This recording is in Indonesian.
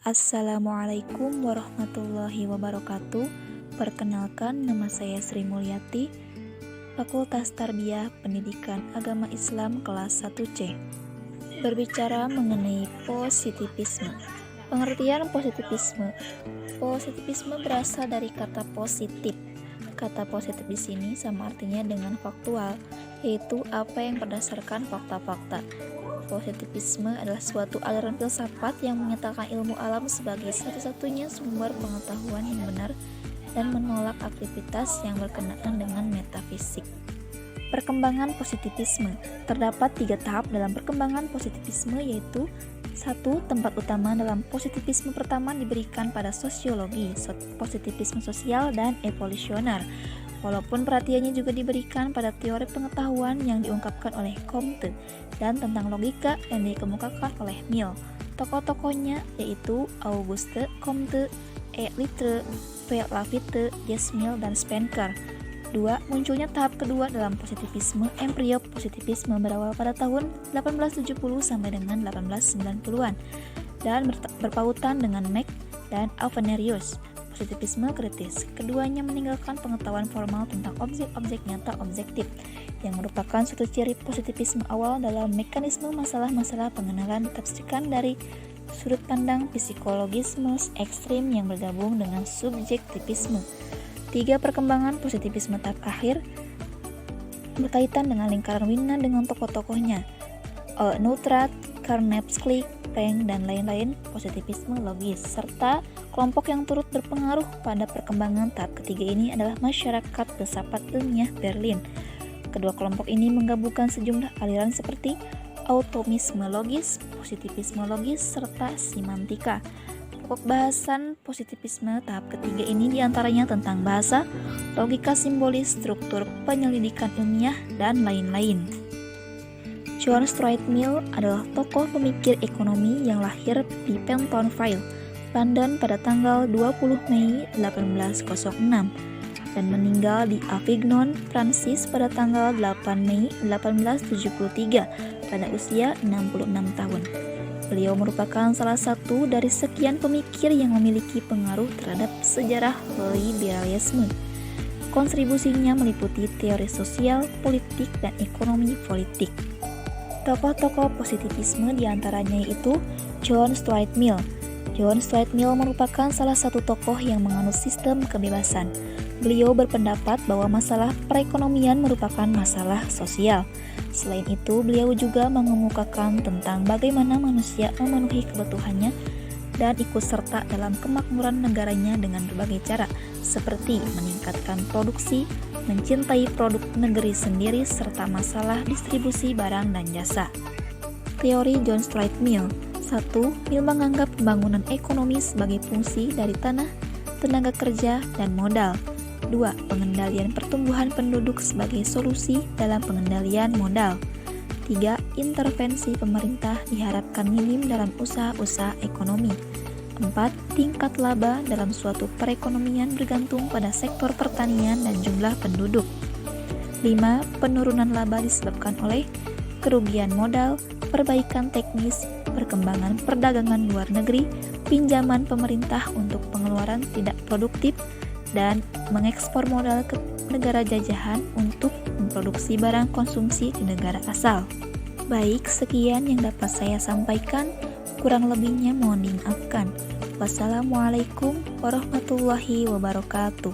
Assalamualaikum warahmatullahi wabarakatuh. Perkenalkan, nama saya Sri Mulyati, Fakultas Tarbiyah Pendidikan Agama Islam kelas 1C. Berbicara mengenai positivisme. Pengertian positivisme. Positivisme berasal dari kata positif. Kata positif di sini sama artinya dengan faktual, yaitu apa yang berdasarkan fakta-fakta. Positivisme adalah suatu aliran filsafat yang menyatakan ilmu alam sebagai satu-satunya sumber pengetahuan yang benar dan menolak aktivitas yang berkenaan dengan metafisik. Perkembangan positivisme. Terdapat 3 tahap dalam perkembangan positivisme, yaitu 1. Tempat utama dalam positivisme pertama diberikan pada sosiologi, positivisme sosial, dan evolusioner. Walaupun perhatiannya juga diberikan pada teori pengetahuan yang diungkapkan oleh Comte dan tentang logika yang dikemukakan oleh Mill. Tokoh-tokohnya yaitu Auguste Comte, E. Littre, V. Laffitte, J. Mill, dan Spencer. 2. Munculnya tahap kedua dalam positivisme, embryo-positivisme berawal pada tahun 1870 sampai dengan 1890-an dan berpautan dengan Mach dan Avenarius. Positivisme kritis. Keduanya meninggalkan pengetahuan formal tentang objek-objek nyata objektif, yang merupakan suatu ciri positivisme awal dalam mekanisme masalah-masalah pengenalan ditafsirkan dari sudut pandang psikologisme ekstrim yang bergabung dengan subjektivisme. 3. Perkembangan positivisme tahap akhir berkaitan dengan lingkaran Wiener dengan tokoh-tokohnya, Neurath, Carnevski, Frank, dan lain-lain, positivisme logis, serta kelompok yang turut berpengaruh pada perkembangan tahap ketiga ini adalah masyarakat filsafat ilmiah Berlin. Kedua kelompok ini menggabungkan sejumlah aliran seperti automisme logis, positivisme logis, serta semantika. Pokok bahasan positivisme tahap ketiga ini diantaranya tentang bahasa, logika simbolis, struktur penyelidikan ilmiah, dan lain-lain. John Stuart Mill adalah tokoh pemikir ekonomi yang lahir di Pentonville, London pada tanggal 20 Mei 1806 dan meninggal di Avignon, Prancis pada tanggal 8 Mei 1873 pada usia 66 tahun. Beliau merupakan salah satu dari sekian pemikir yang memiliki pengaruh terhadap sejarah liberalisme. Kontribusinya meliputi teori sosial, politik, dan ekonomi politik. Tokoh-tokoh positivisme diantaranya yaitu John Stuart Mill. John Stuart Mill merupakan salah satu tokoh yang menganut sistem kebebasan. Beliau berpendapat bahwa masalah perekonomian merupakan masalah sosial. Selain itu, beliau juga mengemukakan tentang bagaimana manusia memenuhi kebutuhannya dan ikut serta dalam kemakmuran negaranya dengan berbagai cara, seperti meningkatkan produksi, mencintai produk negeri sendiri, serta masalah distribusi barang dan jasa. Teori John Stuart Mill. 1. Mill menganggap pembangunan ekonomi sebagai fungsi dari tanah, tenaga kerja, dan modal. 2. Pengendalian pertumbuhan penduduk sebagai solusi dalam pengendalian modal. 3. Intervensi pemerintah diharapkan minim dalam usaha-usaha ekonomi. 4. Tingkat laba dalam suatu perekonomian bergantung pada sektor pertanian dan jumlah penduduk. 5. Penurunan laba disebabkan oleh kerugian modal, perbaikan teknis, perkembangan perdagangan luar negeri, pinjaman pemerintah untuk pengeluaran tidak produktif, dan mengekspor modal ke negara jajahan untuk memproduksi barang konsumsi di negara asal. Baik, sekian yang dapat saya sampaikan. Kurang lebihnya mohon dimaafkan. Wassalamualaikum warahmatullahi wabarakatuh.